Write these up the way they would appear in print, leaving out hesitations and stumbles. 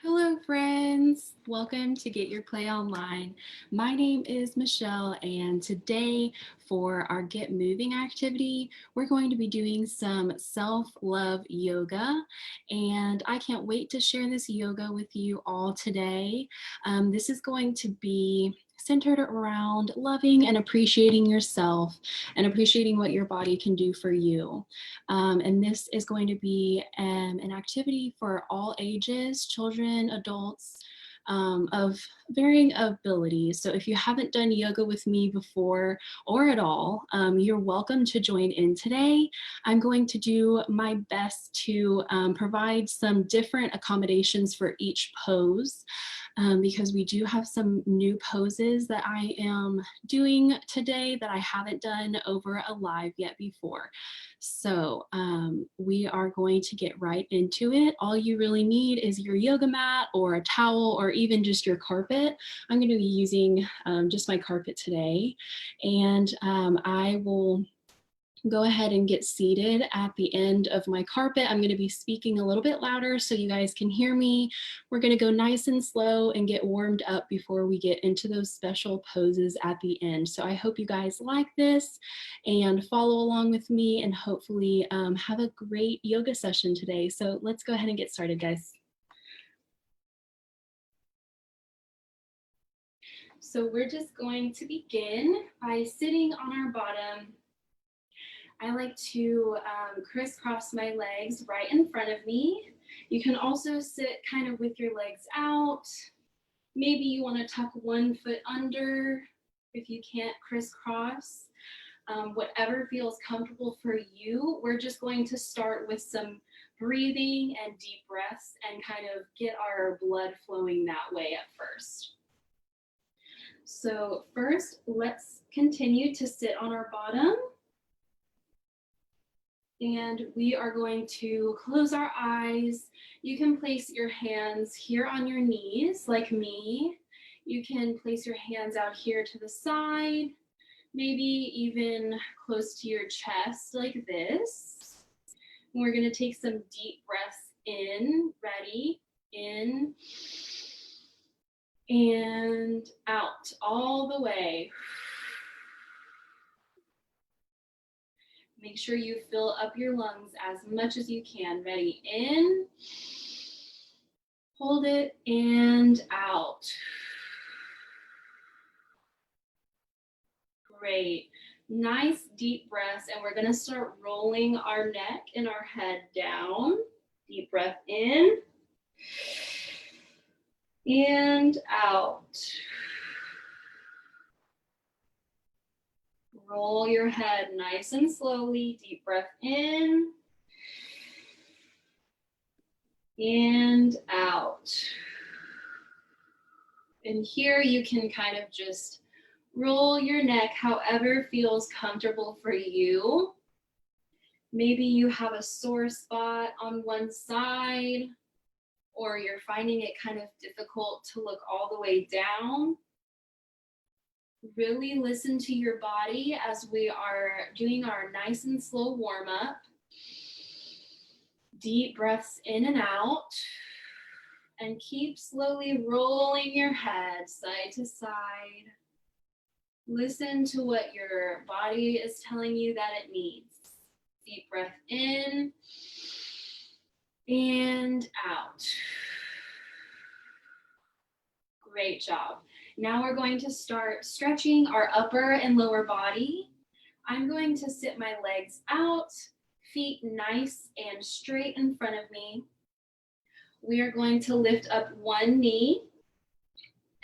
Hello, friends. Welcome to Get Your Play Online. My name is Michelle, and today for our Get Moving activity, we're going to be doing some self-love yoga, and I can't wait to share this yoga with you all today. This is going to be centered around loving and appreciating yourself and appreciating what your body can do for you. And this is going to be an activity for all ages, children, adults, of varying abilities. So if you haven't done yoga with me before or at all, you're welcome to join in today. I'm going to do my best to provide some different accommodations for each pose. Because we do have some new poses that I am doing today that I haven't done over a live yet before. So we are going to get right into it. All you really need is your yoga mat or a towel or even just your carpet. I'm going to be using just my carpet today, and I will go ahead and get seated at the end of my carpet. I'm going to be speaking a little bit louder so you guys can hear me. We're going to go nice and slow and get warmed up before we get into those special poses at the end. So I hope you guys like this and follow along with me, and hopefully have a great yoga session today. So let's go ahead and get started, guys. So we're just going to begin by sitting on our bottom. I like to crisscross my legs right in front of me. You can also sit kind of with your legs out. Maybe you want to tuck one foot under if you can't crisscross. Whatever feels comfortable for you. We're just going to start with some breathing and deep breaths and kind of get our blood flowing that way at first. So first, let's continue to sit on our bottom. And we are going to close our eyes. You can place your hands here on your knees like me. You can place your hands out here to the side, maybe even close to your chest like this. And we're going to take some deep breaths in. Ready? In and out all the way. Make sure you fill up your lungs as much as you can. Ready? In, hold it, and out. Great. Nice deep breaths, and we're gonna start rolling our neck and our head down. Deep breath in, and out. Roll your head nice and slowly. Deep breath in and out. And here you can kind of just roll your neck however feels comfortable for you. Maybe you have a sore spot on one side, or you're finding it kind of difficult to look all the way down. Really listen to your body as we are doing our nice and slow warm up. Deep breaths in and out. And keep slowly rolling your head side to side. Listen to what your body is telling you that it needs. Deep breath in and out. Great job. Now we're going to start stretching our upper and lower body. I'm going to sit my legs out, feet nice and straight in front of me. We are going to lift up one knee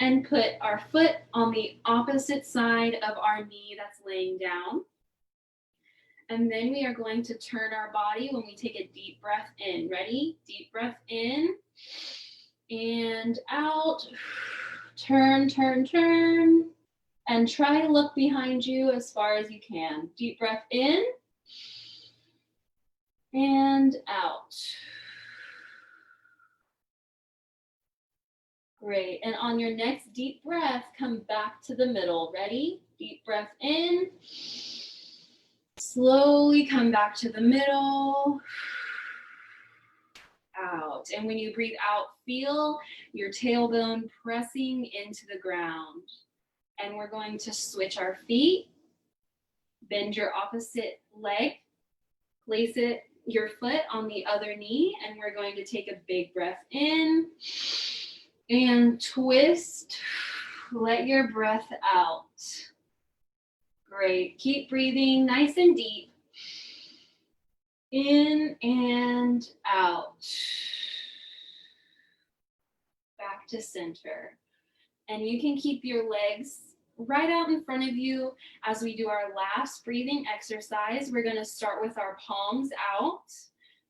and put our foot on the opposite side of our knee that's laying down. And then we are going to turn our body when we take a deep breath in. Ready? Deep breath in and out. Turn, turn, turn. And try to look behind you as far as you can. Deep breath in and out. Great. And on your next deep breath, come back to the middle. Ready? Deep breath in. Slowly come back to the middle. out. And when you breathe out, feel your tailbone pressing into the ground. And we're going to switch our feet. Bend your opposite leg. Place your foot on the other knee, and we're going to take a big breath in and twist. Let your breath out. Great. Keep breathing nice and deep. In and out. Back to center. And you can keep your legs right out in front of you as we do our last breathing exercise. We're going to start with our palms out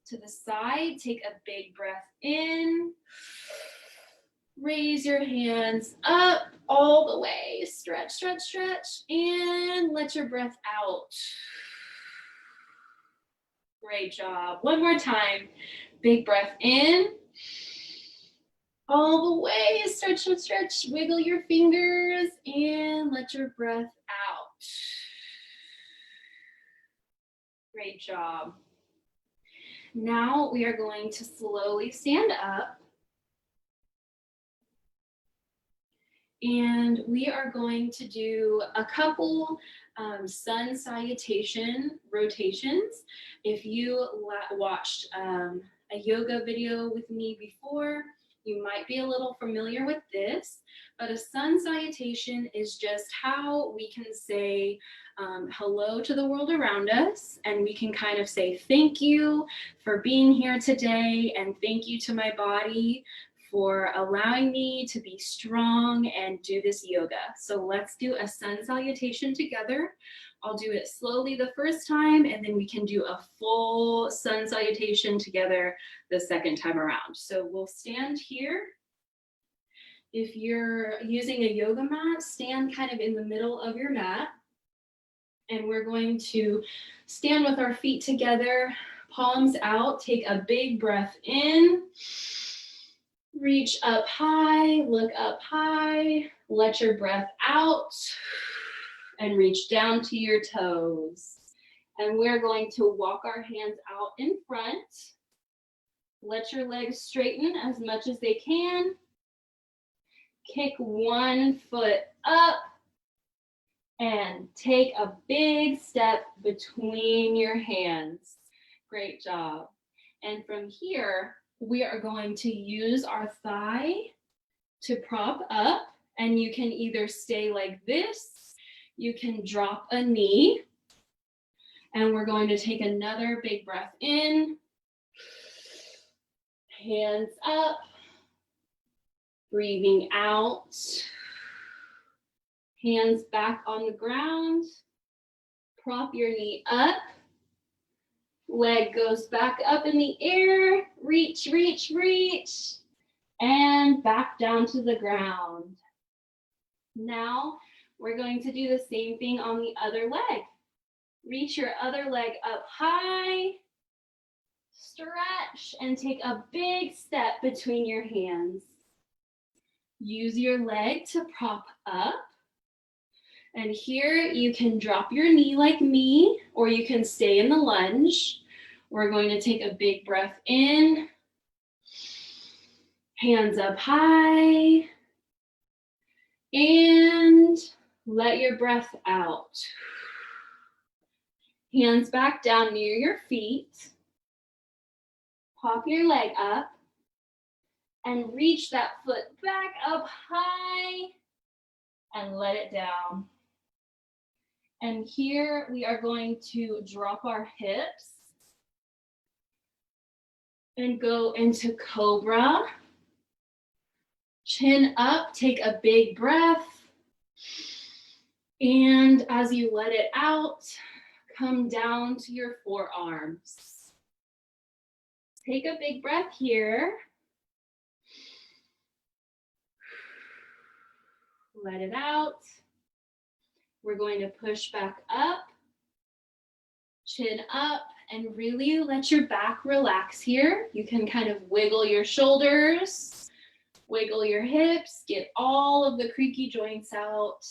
to the side. Take a big breath in. Raise your hands up all the way. Stretch, stretch, stretch, and let your breath out. Great job. One more time. Big breath in. All the way. Stretch, stretch, stretch. Wiggle your fingers and let your breath out. Great job. Now we are going to slowly stand up. And we are going to do a couple sun salutation rotations. If you watched a yoga video with me before, you might be a little familiar with this, but a sun salutation is just how we can say hello to the world around us, and we can kind of say thank you for being here today, and thank you to my body for allowing me to be strong and do this yoga. So let's do a sun salutation together. I'll do it slowly the first time, and then we can do a full sun salutation together the second time around. So we'll stand here. If you're using a yoga mat, stand kind of in the middle of your mat. And we're going to stand with our feet together, palms out, take a big breath in. Reach up high, look up high, let your breath out, and reach down to your toes. And we're going to walk our hands out in front. Let your legs straighten as much as they can. Kick one foot up and take a big step between your hands. Great job. And from here, we are going to use our thigh to prop up, and you can either stay like this, you can drop a knee, and we're going to take another big breath in, hands up, breathing out, hands back on the ground, prop your knee up, leg goes back up in the air, reach, reach, reach, and back down to the ground. Now we're going to do the same thing on the other leg. Reach your other leg up high, stretch, and take a big step between your hands. Use your leg to prop up. And here you can drop your knee like me, or you can stay in the lunge. We're going to take a big breath in, hands up high, and let your breath out. Hands back down near your feet. Pop your leg up and reach that foot back up high and let it down. And here we are going to drop our hips and go into cobra. Chin up, take a big breath. And as you let it out, come down to your forearms. Take a big breath here. Let it out. We're going to push back up, chin up, and really let your back relax here. You can kind of wiggle your shoulders, wiggle your hips, get all of the creaky joints out.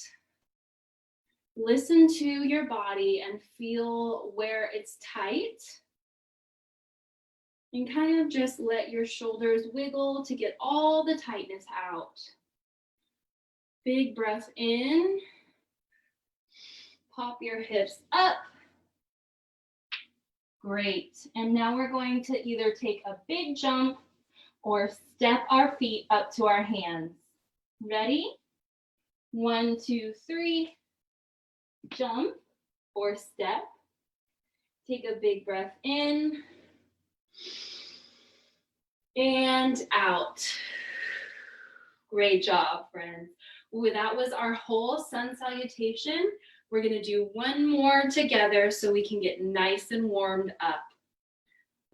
Listen to your body and feel where it's tight And kind of just let your shoulders wiggle to get all the tightness out. Big breath in. Pop your hips up. Great. And now we're going to either take a big jump or step our feet up to our hands. Ready? 1, 2, 3. Jump or step. Take a big breath in and out. Great job, friends. Ooh, that was our whole sun salutation. We're gonna do one more together so we can get nice and warmed up.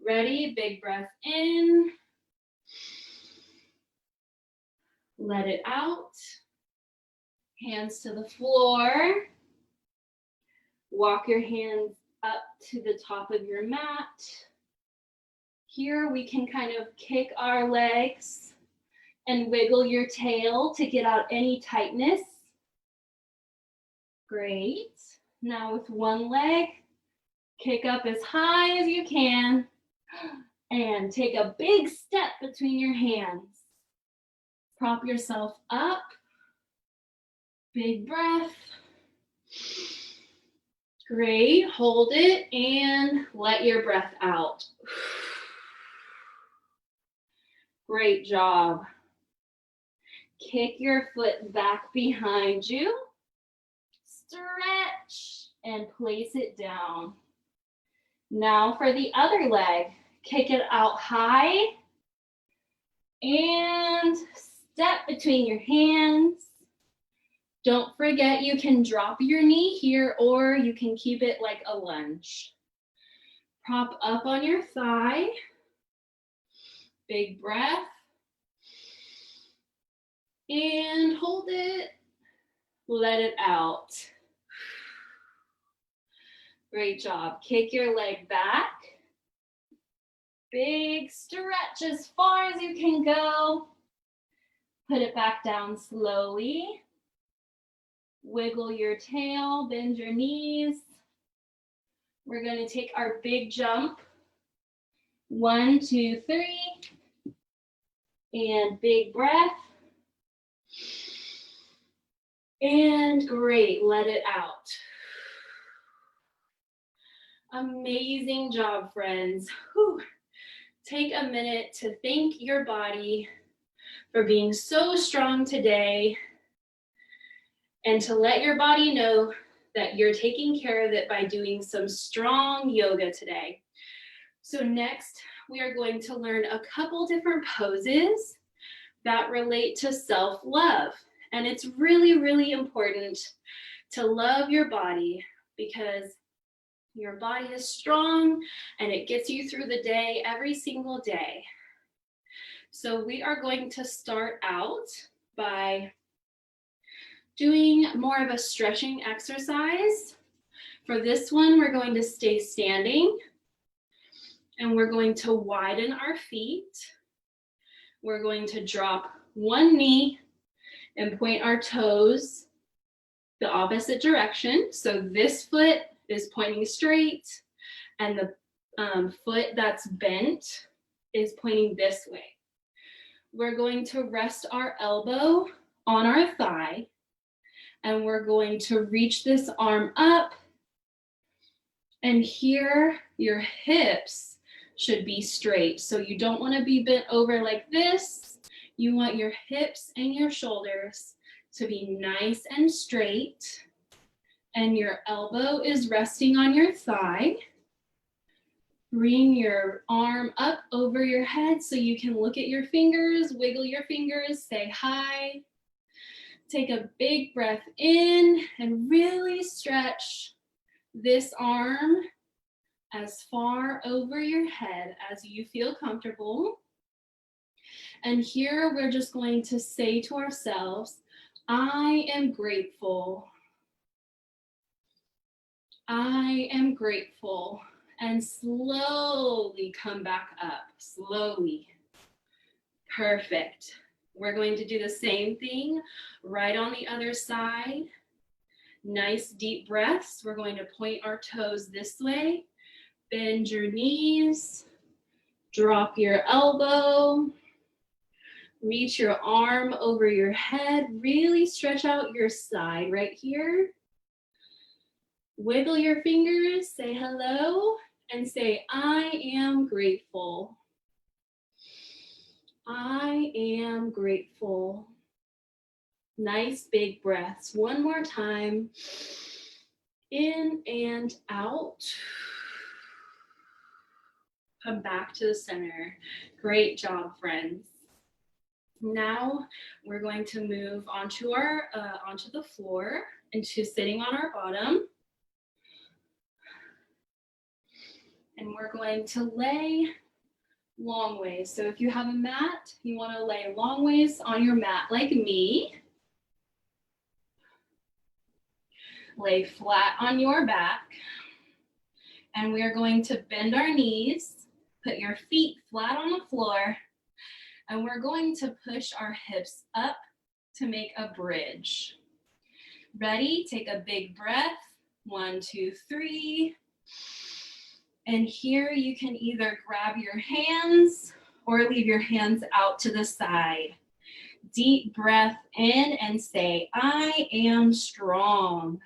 Ready? Big breath in. Let it out. Hands to the floor. Walk your hands up to the top of your mat. Here we can kind of kick our legs and wiggle your tail to get out any tightness. Great. Now with one leg, kick up as high as you can and take a big step between your hands. Prop yourself up. Big breath. Great. Hold it and let your breath out. Great job. Kick your foot back behind you. Stretch and place it down. Now for the other leg, kick it out high and step between your hands. Don't forget you can drop your knee here or you can keep it like a lunge. Prop up on your thigh. Big breath. And hold it. Let it out. Great job. Kick your leg back. Big stretch as far as you can go. Put it back down slowly. Wiggle your tail, bend your knees. We're going to take our big jump. 1, 2, 3. And big breath. And great, let it out. Amazing job, friends. Whew. Take a minute to thank your body for being so strong today and to let your body know that you're taking care of it by doing some strong yoga today. So next, we are going to learn a couple different poses that relate to self-love. And it's really, really important to love your body because your body is strong and it gets you through the day every single day. So we are going to start out by doing more of a stretching exercise. For this one, we're going to stay standing and we're going to widen our feet. We're going to drop one knee and point our toes the opposite direction. So this foot is pointing straight and the foot that's bent is pointing this way. We're going to rest our elbow on our thigh and we're going to reach this arm up, and here your hips should be straight. So you don't want to be bent over like this. You want your hips and your shoulders to be nice and straight, and your elbow is resting on your thigh. Bring your arm up over your head so you can look at your fingers, wiggle your fingers, say hi. Take a big breath in and really stretch this arm as far over your head as you feel comfortable. And here we're just going to say to ourselves, I am grateful. I am grateful. And slowly come back up, slowly. Perfect. We're going to do the same thing right on the other side. Nice deep breaths. We're going to point our toes this way. Bend your knees. Drop your elbow. Reach your arm over your head. Really stretch out your side right here. Wiggle your fingers, say hello, and say, I am grateful. I am grateful. Nice big breaths. One more time. In and out. Come back to the center. Great job, friends. Now we're going to move onto the floor, into sitting on our bottom. And we're going to lay long ways. So if you have a mat, you want to lay long ways on your mat like me. Lay flat on your back. And we are going to bend our knees, put your feet flat on the floor, and we're going to push our hips up to make a bridge. Ready? Take a big breath. 1, 2, 3. And here you can either grab your hands or leave your hands out to the side. Deep breath in and say, I am strong.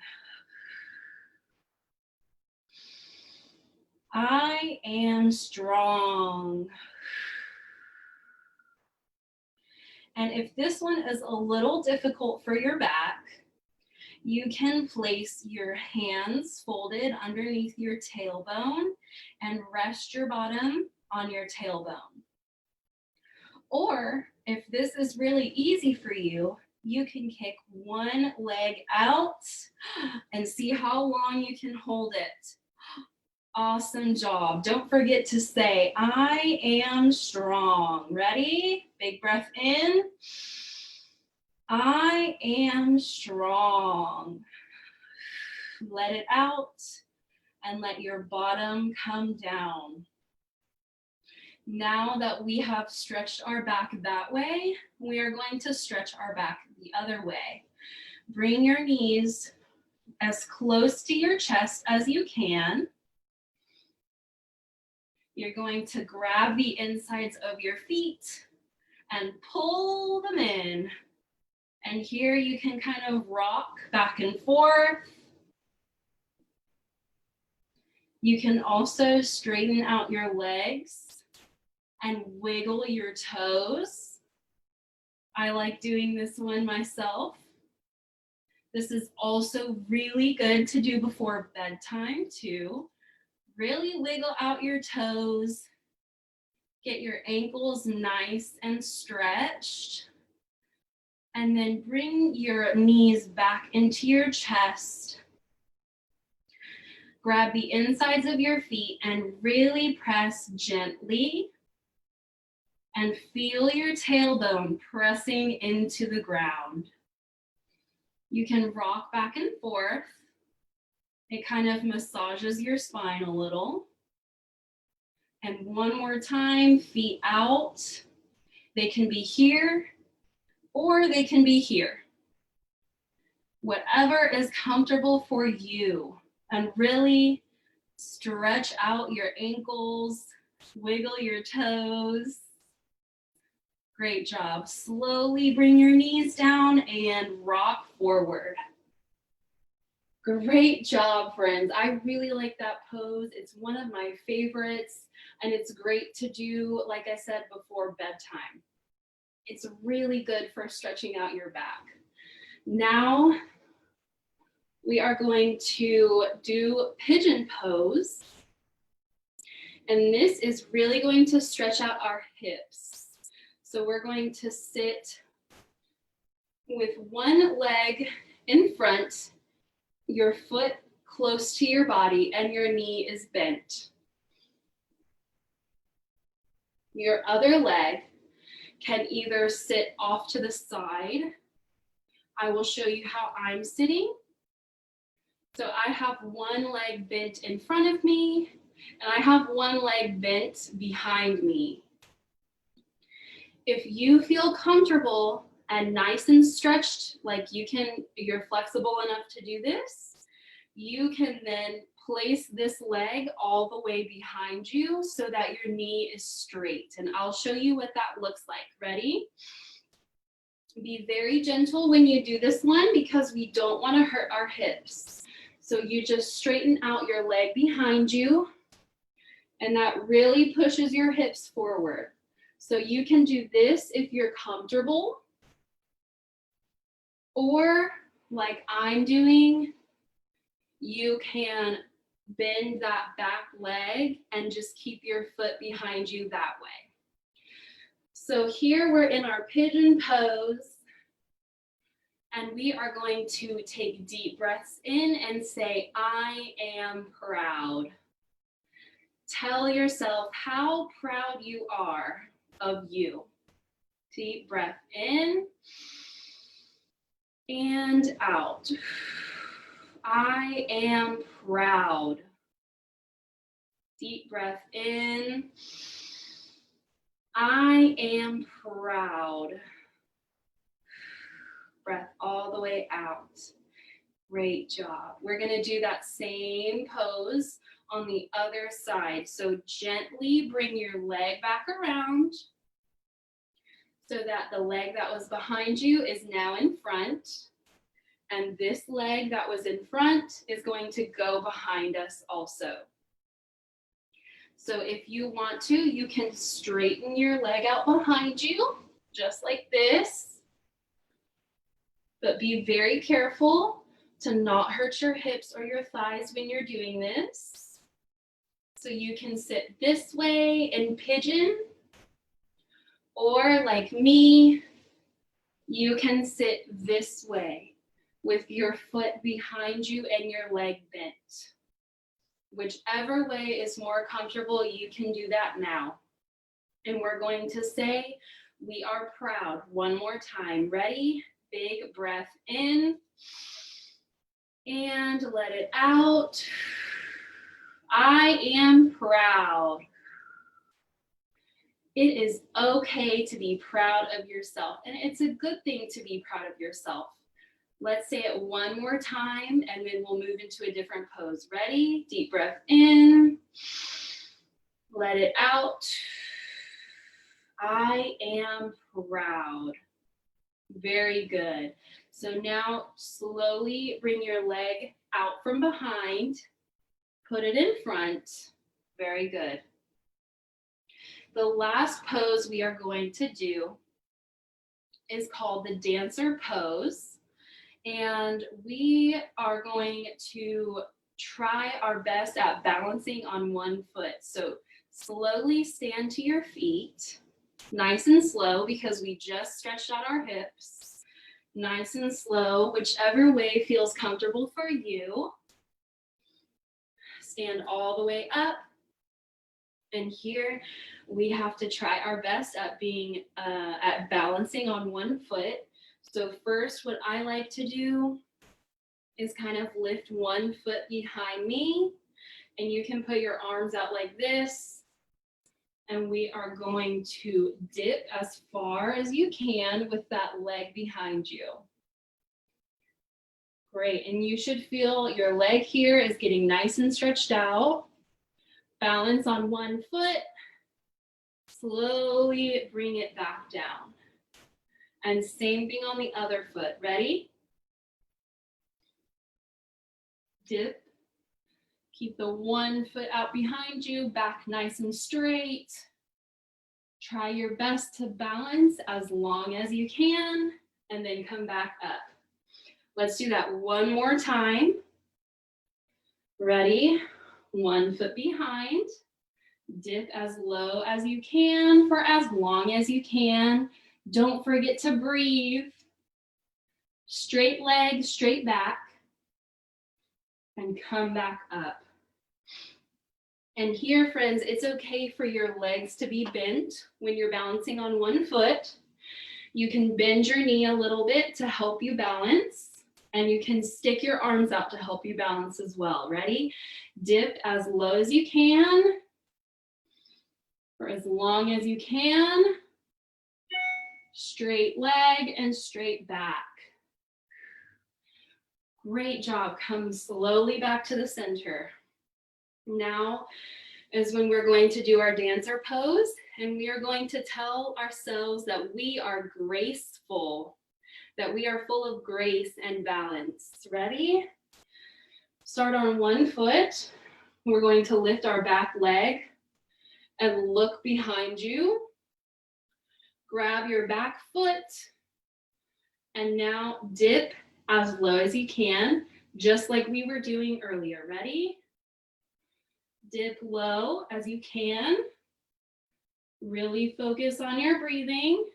I am strong. And if this one is a little difficult for your back, you can place your hands folded underneath your tailbone and rest your bottom on your tailbone. Or if this is really easy for you, you can kick one leg out and see how long you can hold it. Awesome job. Don't forget to say, I am strong. Ready? Big breath in. I am strong. Let it out and let your bottom come down. Now that we have stretched our back that way, we are going to stretch our back the other way. Bring your knees as close to your chest as you can. You're going to grab the insides of your feet and pull them in. And here you can kind of rock back and forth. You can also straighten out your legs and wiggle your toes. I like doing this one myself. This is also really good to do before bedtime too. Really wiggle out your toes. Get your ankles nice and stretched. And then bring your knees back into your chest. Grab the insides of your feet and really press gently. And feel your tailbone pressing into the ground. You can rock back and forth. It kind of massages your spine a little. And one more time, feet out. They can be here or they can be here. Whatever is comfortable for you. And really stretch out your ankles, wiggle your toes. Great job. Slowly bring your knees down and rock forward. Great job, friends. I really like that pose. It's one of my favorites, and it's great to do, like I said, before bedtime. It's really good for stretching out your back. Now, we are going to do pigeon pose. And this is really going to stretch out our hips. So we're going to sit with one leg in front, your foot close to your body, and your knee is bent. Your other leg can either sit off to the side. I will show you how I'm sitting. So I have one leg bent in front of me, and I have one leg bent behind me. If you feel comfortable and nice and stretched, like you're flexible enough to do this, you can then place this leg all the way behind you so that your knee is straight. And I'll show you what that looks like. Ready? Be very gentle when you do this one because we don't want to hurt our hips. So you just straighten out your leg behind you, and that really pushes your hips forward. So you can do this if you're comfortable, or like I'm doing, you can bend that back leg and just keep your foot behind you that way. So here we're in our pigeon pose, and we are going to take deep breaths in and say, I am proud. Tell yourself how proud you are of you. Deep breath in and out. I am proud. Deep breath in. I am proud. Breath all the way out. Great job. We're going to do that same pose on the other side. So gently bring your leg back around so that the leg that was behind you is now in front. And this leg that was in front is going to go behind us also. So if you want to, you can straighten your leg out behind you, just like this. But be very careful to not hurt your hips or your thighs when you're doing this. So you can sit this way in pigeon, or like me, you can sit this way with your foot behind you and your leg bent. Whichever way is more comfortable, you can do that now. And we're going to say, we are proud. One more time. Ready? Big breath in and let it out. I am proud. It is okay to be proud of yourself, and it's a good thing to be proud of yourself. Let's say it one more time, and then we'll move into a different pose. Ready? Deep breath in. Let it out. I am proud. Very good. So now slowly bring your leg out from behind. Put it in front. Very good. The last pose we are going to do is called the dancer pose. And we are going to try our best at balancing on one foot. So slowly stand to your feet, nice and slow because we just stretched out our hips. Nice and slow, whichever way feels comfortable for you. Stand all the way up. And here we have to try our best at being at balancing on one foot. So first, what I like to do is kind of lift one foot behind me, and you can put your arms out like this, and we are going to dip as far as you can with that leg behind you. Great, and you should feel your leg here is getting nice and stretched out. Balance on one foot, slowly bring it back down. And same thing on the other foot. Ready? Dip. Keep the one foot out behind you, back nice and straight. Try your best to balance as long as you can, and then come back up. Let's do that one more time. Ready? One foot behind. Dip as low as you can for as long as you can. Don't forget to breathe. Straight leg, straight back. And come back up. And here, friends, it's okay for your legs to be bent when you're balancing on one foot. You can bend your knee a little bit to help you balance. And you can stick your arms out to help you balance as well. Ready? Dip as low as you can. For as long as you can. Straight leg and straight back. Great job. Come slowly back to the center. Now is when we're going to do our dancer pose, and we are going to tell ourselves that we are graceful, that we are full of grace and balance. Ready? Start on one foot. We're going to lift our back leg and look behind you. Grab your back foot and now dip as low as you can, just like we were doing earlier. Ready? Dip low as you can. Really focus on your breathing.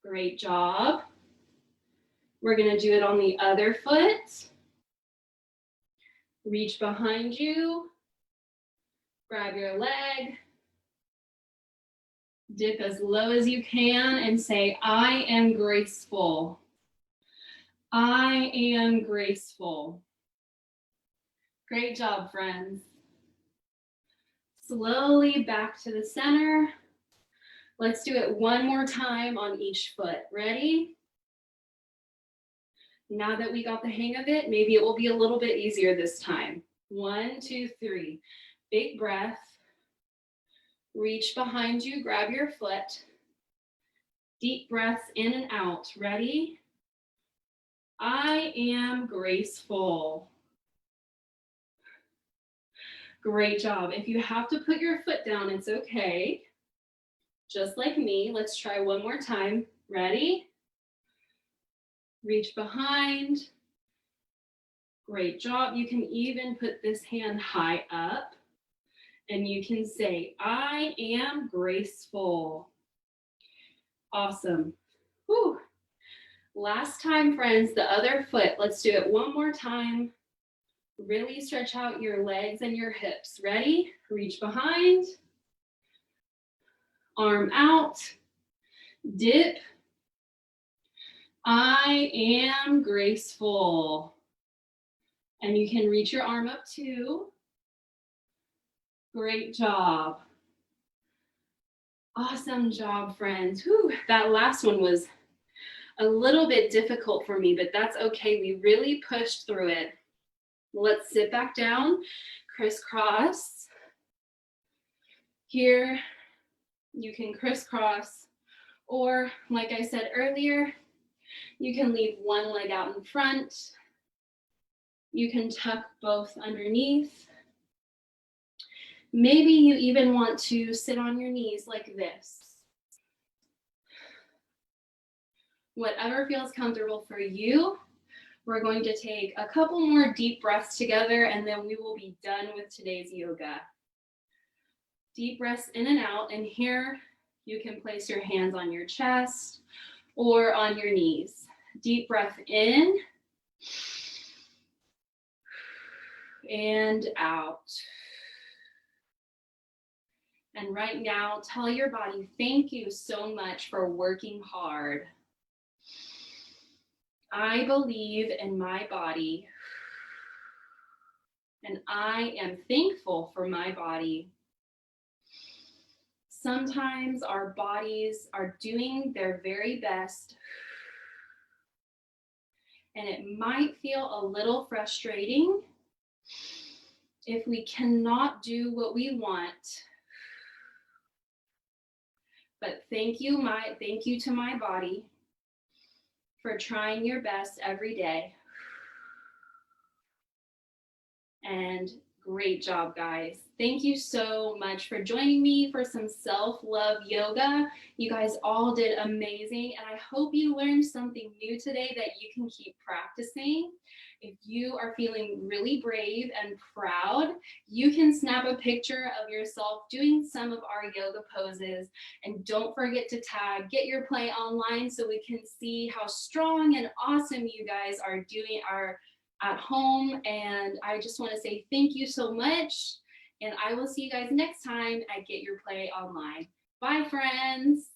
Great job. We're going to do it on the other foot. Reach behind you. Grab your leg. Dip as low as you can and say, I am graceful. I am graceful. Great job, friends. Slowly back to the center. Let's do it one more time on each foot. Ready? Now that we got the hang of it, maybe it will be a little bit easier this time. 1, 2, 3. Big breath. Reach behind you, grab your foot. Deep breaths in and out. Ready? I am graceful. Great job. If you have to put your foot down, it's okay. Just like me, let's try one more time. Ready? Reach behind. Great job. You can even put this hand high up and you can say, I am graceful. Awesome. Whew. Last time, friends, the other foot. Let's do it one more time. Really stretch out your legs and your hips. Ready? Reach behind. Arm out. Dip. I am graceful. And you can reach your arm up too. Great job. Awesome job, friends. Whew, that last one was a little bit difficult for me, but that's okay. We really pushed through it. Let's sit back down, crisscross. Here, you can crisscross, or like I said earlier, you can leave one leg out in front. You can tuck both underneath. Maybe you even want to sit on your knees like this. Whatever feels comfortable for you. We're going to take a couple more deep breaths together and then we will be done with today's yoga. Deep breaths in and out, and here you can place your hands on your chest or on your knees. Deep breath in and out. And right now, tell your body, thank you so much for working hard. I believe in my body, and I am thankful for my body. Sometimes our bodies are doing their very best, and it might feel a little frustrating if we cannot do what we want. But thank you to my body for trying your best every day. And great job, guys. Thank you so much for joining me for some self-love yoga. You guys all did amazing, and I hope you learned something new today that you can keep practicing. If you are feeling really brave and proud, you can snap a picture of yourself doing some of our yoga poses, and don't forget to tag Get Your Play Online so we can see how strong and awesome you guys are doing at home. And I just want to say thank you so much, and I will see you guys next time at Get Your Play Online. Bye, friends.